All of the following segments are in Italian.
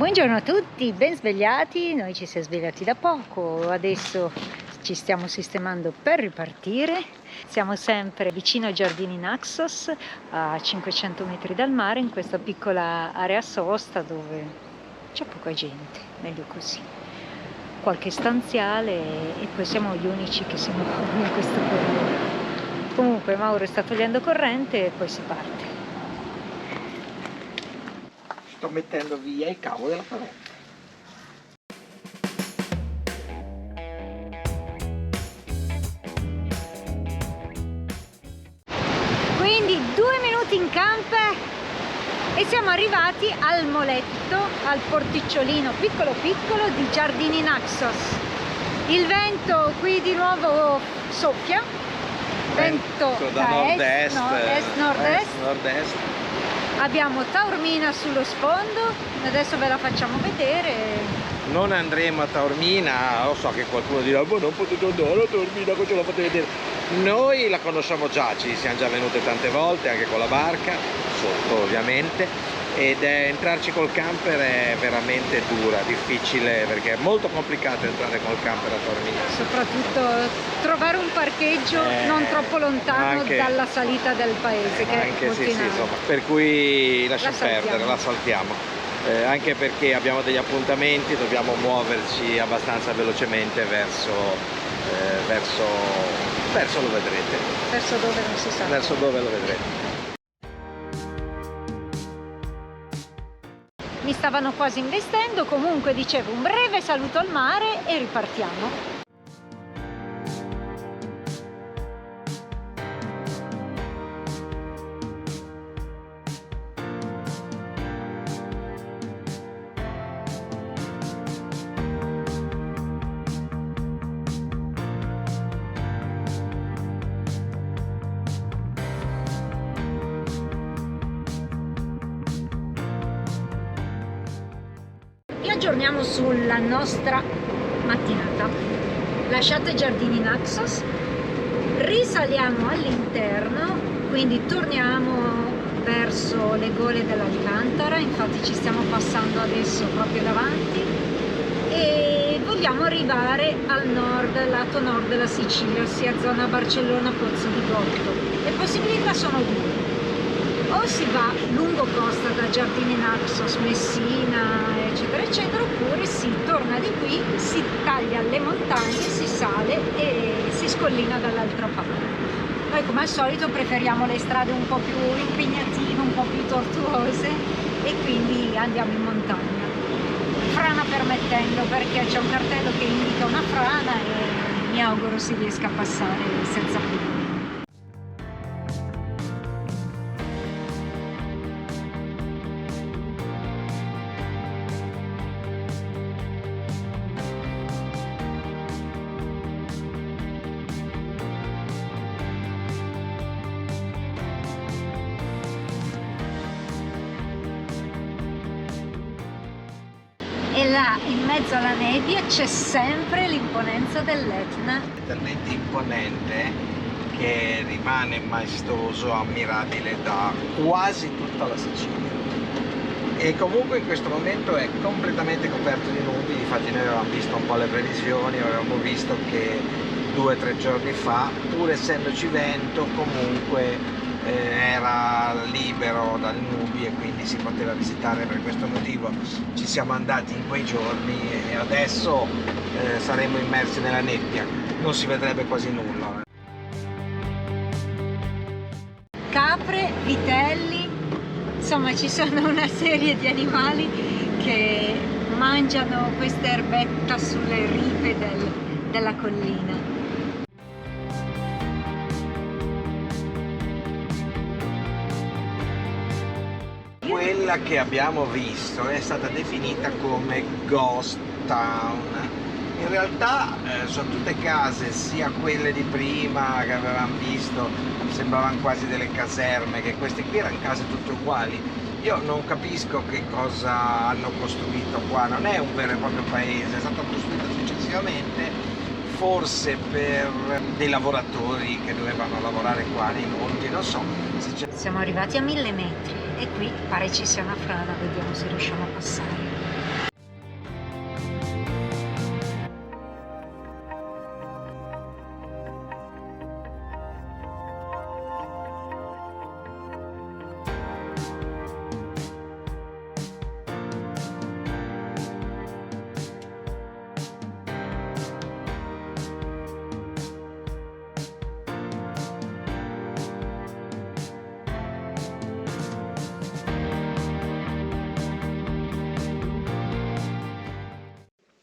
Buongiorno a tutti, ben svegliati, noi ci siamo svegliati da poco, adesso ci stiamo sistemando per ripartire, siamo sempre vicino ai giardini Naxos, a 500 metri dal mare, in questa piccola area sosta dove c'è poca gente, meglio così, qualche stanziale e poi siamo gli unici che siamo in questo periodo. Comunque Mauro sta togliendo corrente e poi si parte. Sto mettendo via il cavo della corrente. Quindi 2 minuti in camper e siamo arrivati al moletto, al porticciolino piccolo piccolo di Giardini Naxos. Il vento qui di nuovo soffia, vento da nord-est, nord-est. Abbiamo Taormina sullo sfondo, adesso ve la facciamo vedere. Non andremo a Taormina, lo so che qualcuno dirà, ma non potete andare a Taormina, cosa la fate vedere? Noi la conosciamo già, ci siamo già venute tante volte, anche con la barca, sotto ovviamente, ed entrarci col camper è veramente dura, difficile, perché è molto complicato entrare col camper a Taormina. Soprattutto trovare un parcheggio non troppo lontano dalla salita del paese, che anche è molto sì, insomma, per cui lasciamo perdere, la saltiamo. Anche perché abbiamo degli appuntamenti, dobbiamo muoverci abbastanza velocemente verso lo vedrete. Verso dove non si sa. Verso dove lo vedrete. Mi stavano quasi investendo, comunque dicevo un breve saluto al mare e ripartiamo. Vi aggiorniamo sulla nostra mattinata. Lasciate Giardini Naxos, risaliamo all'interno, quindi torniamo verso le gole dell'Alcantara, infatti ci stiamo passando adesso proprio davanti e vogliamo arrivare al nord, lato nord della Sicilia, ossia zona Barcellona, Pozzo di Gotto. Le possibilità sono due. O si va lungo costa da Giardini Naxos, Messina, eccetera, eccetera, oppure si torna di qui, si taglia le montagne, si sale e si scollina dall'altra parte. Noi come al solito preferiamo le strade un po' più impegnative, un po' più tortuose e quindi andiamo in montagna. Frana permettendo, perché c'è un cartello che indica una frana e mi auguro si riesca a passare senza problemi. E là in mezzo alla nebbia c'è sempre l'imponenza dell'Etna. È talmente imponente che rimane maestoso, ammirabile da quasi tutta la Sicilia. E comunque in questo momento è completamente coperto di nubi, infatti noi avevamo visto un po' le previsioni, avevamo visto che 2 o 3 giorni fa, pur essendoci vento, comunque era libero dalle nubi e quindi si poteva visitare. Per questo motivo ci siamo andati in quei giorni e adesso saremo immersi nella nebbia, non si vedrebbe quasi nulla. Capre, vitelli, insomma ci sono una serie di animali che mangiano questa erbetta sulle ripe della collina. Quella che abbiamo visto è stata definita come Ghost Town. In realtà sono tutte case, sia quelle di prima che avevamo visto, sembravano quasi delle caserme, che queste qui erano case tutte uguali. Io non capisco che cosa hanno costruito qua, non è un vero e proprio paese, è stato costruito successivamente, forse per dei lavoratori che dovevano lavorare qua nei monti, non so. Siamo arrivati a 1000 metri e qui pare ci sia una frana, vediamo se riusciamo a passare.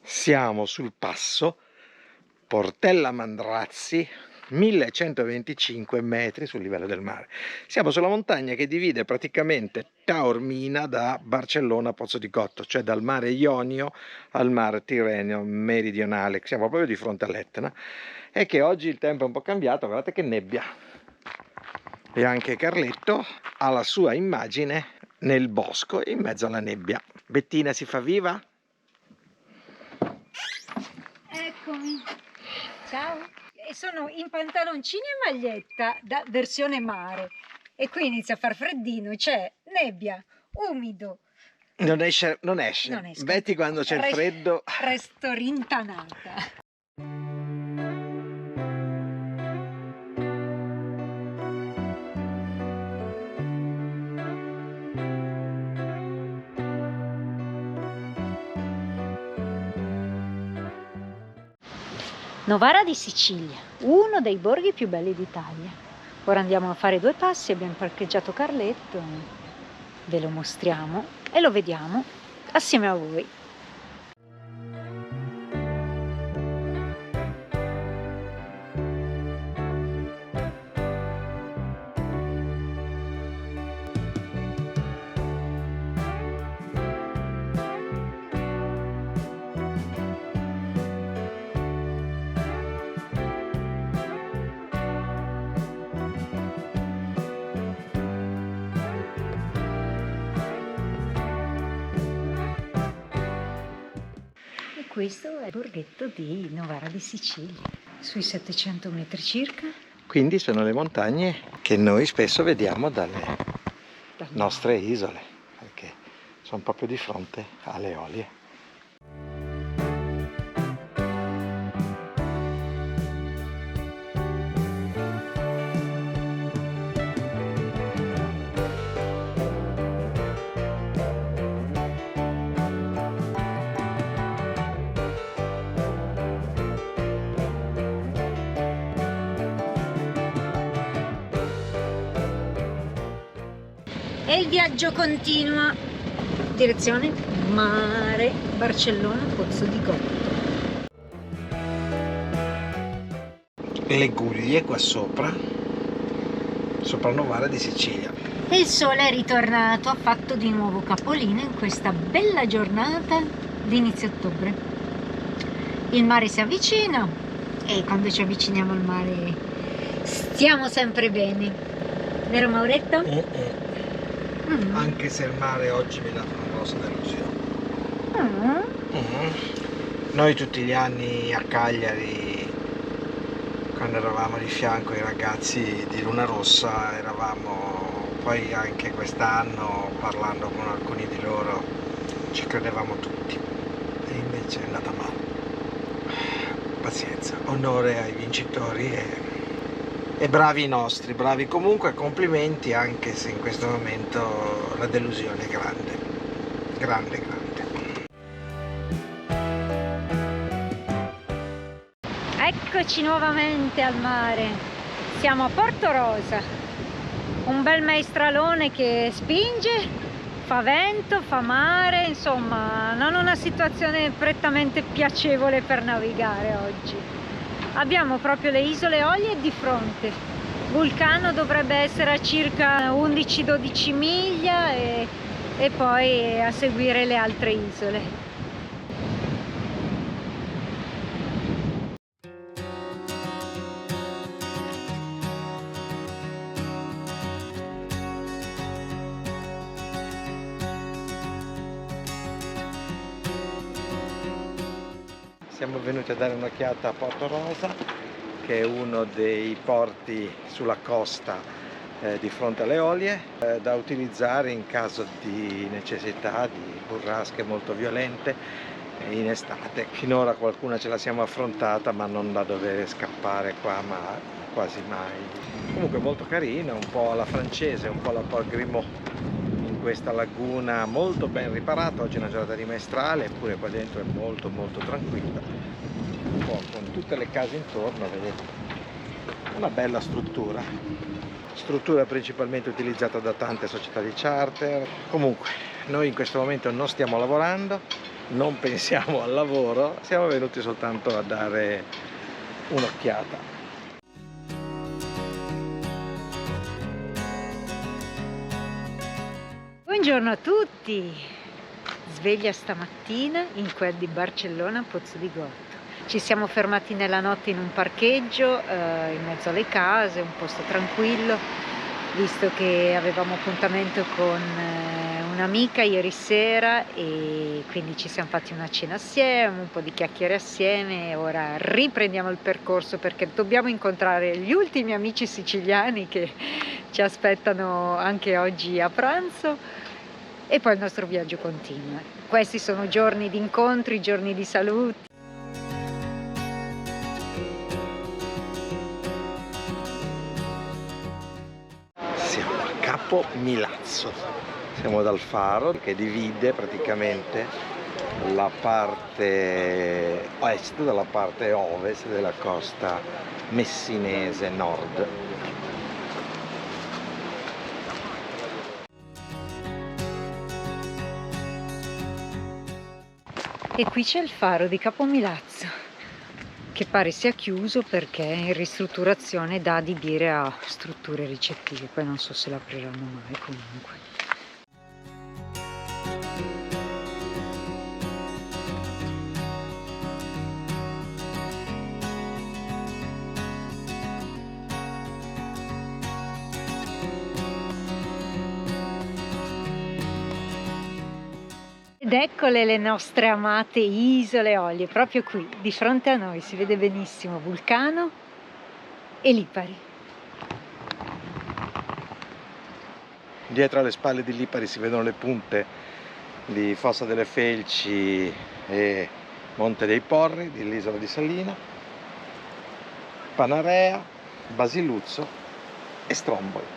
Siamo sul passo Portella Mandrazzi, 1125 metri sul livello del mare. Siamo sulla montagna che divide praticamente Taormina da Barcellona Pozzo di Gotto, cioè dal mare Ionio al mare Tirreno meridionale. Siamo proprio di fronte all'Etna, e che oggi il tempo è un po' cambiato, guardate che nebbia. E anche Carletto ha la sua immagine nel bosco in mezzo alla nebbia. Bettina si fa viva? Eccomi, ciao. E sono in pantaloncini e maglietta da versione mare, e qui inizia a far freddino, c'è nebbia, umido. Non esce. Non esco. Betty quando c'è il freddo resto rintanata. Novara di Sicilia, uno dei borghi più belli d'Italia. Ora andiamo a fare 2 passi, abbiamo parcheggiato Carletto, ve lo mostriamo e lo vediamo assieme a voi. Questo è il borghetto di Novara di Sicilia, sui 700 metri circa. Quindi sono le montagne che noi spesso vediamo dalle nostre isole, perché sono proprio di fronte alle Eolie. E il viaggio continua, direzione mare, Barcellona Pozzo di Gotto. Le guglie qua sopra Novara di Sicilia. E il sole è ritornato, ha fatto di nuovo capolino in questa bella giornata di inizio ottobre. Il mare si avvicina e quando ci avviciniamo al mare stiamo sempre bene, vero Mauretto? Anche se il mare oggi mi ha dato una grossa delusione. Noi tutti gli anni a Cagliari, quando eravamo di fianco ai ragazzi di Luna Rossa, eravamo, poi anche quest'anno parlando con alcuni di loro ci credevamo tutti, e invece è andata male. Pazienza, onore ai vincitori e bravi i nostri, bravi comunque, complimenti, anche se in questo momento la delusione è grande. Eccoci nuovamente al mare, siamo a Porto Rosa, un bel maestralone che spinge, fa vento, fa mare, insomma non una situazione prettamente piacevole per navigare oggi. Abbiamo proprio le isole Eolie di fronte. Vulcano dovrebbe essere a circa 11-12 miglia e poi a seguire le altre isole. Siamo venuti a dare un'occhiata a Porto Rosa, che è uno dei porti sulla costa di fronte alle Eolie, da utilizzare in caso di necessità di burrasche molto violente in estate. Finora qualcuna ce la siamo affrontata, ma non da dover scappare qua, ma quasi mai. Comunque molto carino, un po' alla francese, un po' alla Port Grimaud, in questa laguna molto ben riparata. Oggi è una giornata di maestrale, eppure qua dentro è molto tranquilla, un po' con tutte le case intorno, vedete, una bella struttura principalmente utilizzata da tante società di charter. Comunque noi in questo momento non stiamo lavorando, non pensiamo al lavoro, siamo venuti soltanto a dare un'occhiata. Buongiorno a tutti! Sveglia stamattina in quel di Barcellona, Pozzo di Gotto. Ci siamo fermati nella notte in un parcheggio in mezzo alle case, un posto tranquillo, visto che avevamo appuntamento con un'amica ieri sera e quindi ci siamo fatti una cena assieme, un po' di chiacchiere assieme e ora riprendiamo il percorso perché dobbiamo incontrare gli ultimi amici siciliani che ci aspettano anche oggi a pranzo e poi il nostro viaggio continua. Questi sono giorni di incontri, giorni di saluti. Siamo a Capo Milazzo, siamo dal faro che divide praticamente la parte est dalla parte ovest della costa messinese nord. E qui c'è il faro di Capo Milazzo, che pare sia chiuso perché è in ristrutturazione da adibire a strutture ricettive, poi non so se l'apriranno mai comunque. Ed eccole le nostre amate isole Olie, proprio qui, di fronte a noi, si vede benissimo Vulcano e Lipari. Dietro alle spalle di Lipari si vedono le punte di Fossa delle Felci e Monte dei Porri, dell'isola di Salina, Panarea, Basiluzzo e Stromboli.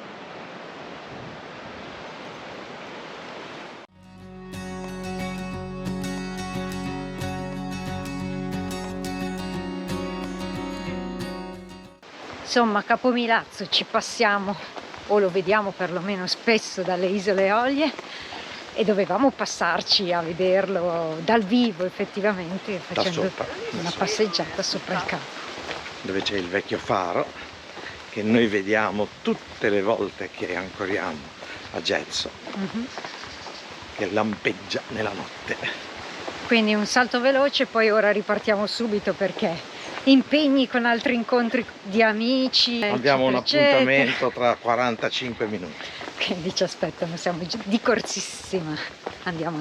Insomma, a Capo Milazzo ci passiamo, o lo vediamo perlomeno spesso, dalle isole Eolie e dovevamo passarci a vederlo dal vivo effettivamente facendo una passeggiata sopra il capo. Dove c'è il vecchio faro che noi vediamo tutte le volte che ancoriamo a Getzo, che lampeggia nella notte. Quindi un salto veloce, poi ora ripartiamo subito perché impegni con altri incontri di amici. Abbiamo un eccetera. appuntamento tra 45 minuti. Quindi ci aspettano, siamo di corsissima. Andiamo.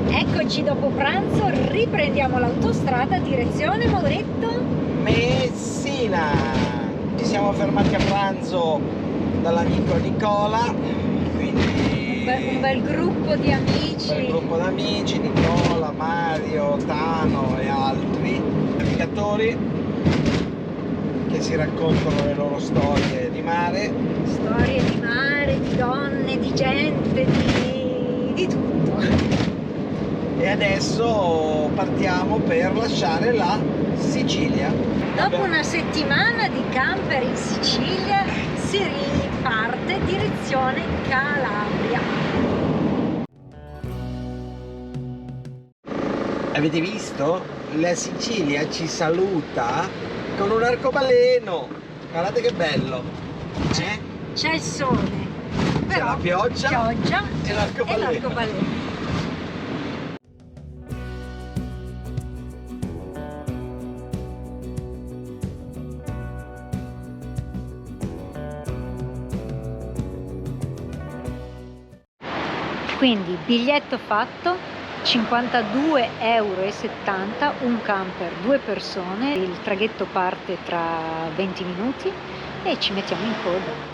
Eccoci dopo pranzo, riprendiamo l'autostrada direzione Moretto. Messina! Ci siamo fermati a pranzo dall'amico Nicola, quindi Un bel gruppo di amici. un bel gruppo di amici, Nicola, Mario, Tano e altri navigatori che si raccontano le loro storie di mare. Storie di mare, di donne, di gente, di tutto. E adesso partiamo per lasciare la Sicilia. Dopo una settimana di camper in Sicilia si riparte direzione Calabria. Avete visto? La Sicilia ci saluta con un arcobaleno. Guardate che bello. C'è il sole, però la pioggia e l'arcobaleno. Quindi biglietto fatto, 52,70 €, un camper, 2 persone, il traghetto parte tra 20 minuti e ci mettiamo in coda.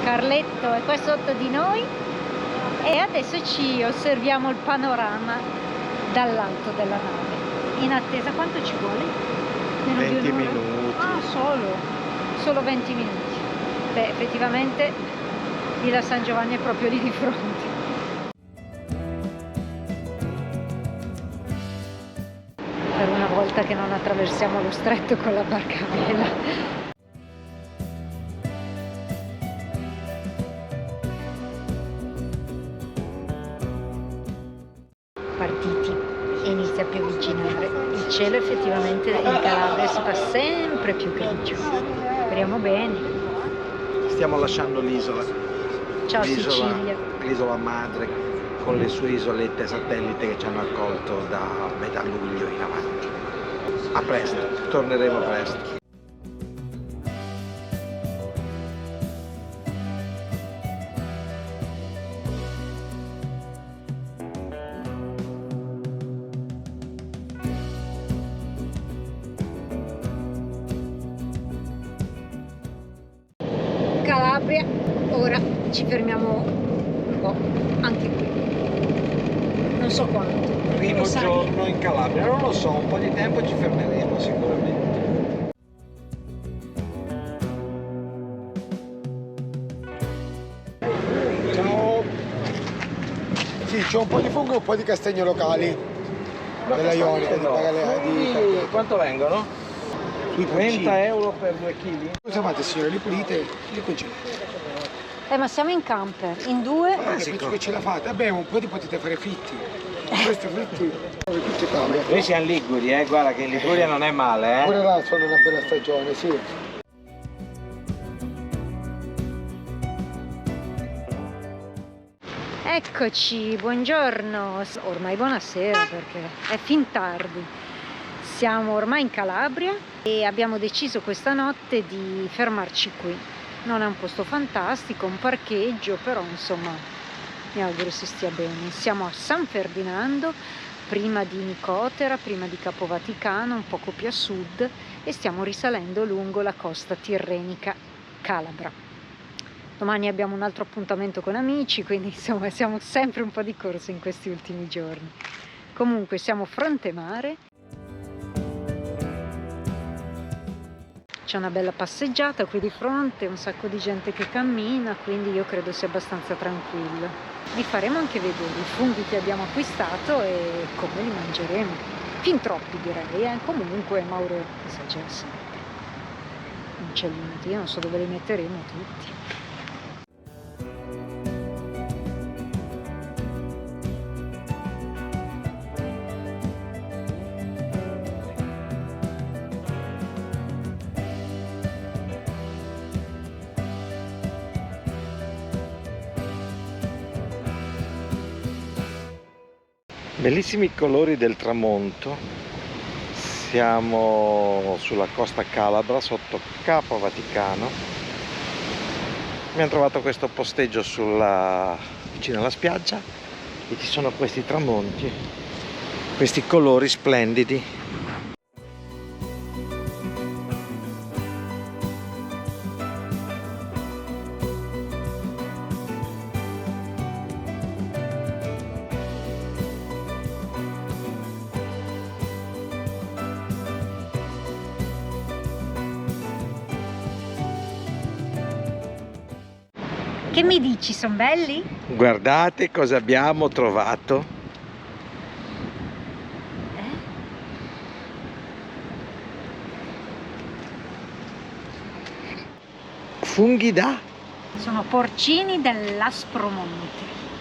Carletto è qua sotto di noi e adesso ci osserviamo il panorama dall'alto della nave. In attesa, quanto ci vuole? Meno 20 di un'ora? minuti. Ah, solo 20 minuti. Beh, effettivamente Villa San Giovanni è proprio lì di fronte. Per una volta che non attraversiamo lo stretto con la barca a vela. Partiti e inizia a piovigginare. Il cielo effettivamente in Calabria si fa sempre più grigio. Speriamo bene. Stiamo lasciando l'isola. Ciao Sicilia. L'isola madre con le sue isolette satellite che ci hanno accolto da metà luglio in avanti. A presto, torneremo presto. Calabria, ora ci fermiamo un po', anche qui. Non so quanto. Primo Lo sai? giorno in Calabria, non lo so, un po' di tempo ci fermeremo sicuramente. Ciao! Sì, c'ho un po' di fungo e un po' di castagne locali della Ionica, di Quanto vengono? sui 30 euro per 2 kg? Cosa fate signore? Li pulite? Li congelate? Ma siamo in camper, in due. Penso che ce la fate. Vabbè, un po' di potete fare fritti. Questi fritti, tutti Calabria. Noi siamo liguri, guarda che in Liguria non è male, Pure là sono una bella stagione, sì. Eccoci, buongiorno. Ormai buonasera perché è fin tardi. Siamo ormai in Calabria e abbiamo deciso questa notte di fermarci qui. Non è un posto fantastico, un parcheggio, però insomma mi auguro si stia bene. Siamo a San Ferdinando, prima di Nicotera, prima di Capo Vaticano, un poco più a sud, e stiamo risalendo lungo la costa tirrenica calabra. Domani abbiamo un altro appuntamento con amici, quindi insomma siamo sempre un po' di corsa in questi ultimi giorni. Comunque siamo fronte mare. C'è una bella passeggiata qui di fronte, un sacco di gente che cammina, quindi io credo sia abbastanza tranquillo. Vi faremo anche vedere i funghi che abbiamo acquistato e come li mangeremo. Fin troppi direi, comunque Mauro esagera sempre. Non c'è limite, io non so dove li metteremo tutti. Bellissimi colori del tramonto. Siamo sulla costa calabra sotto Capo Vaticano. Abbiamo trovato questo posteggio vicino alla spiaggia e ci sono questi tramonti, questi colori splendidi. Che mi dici, sono belli? Guardate cosa abbiamo trovato. Funghi da? Sono porcini dell'Aspromonte.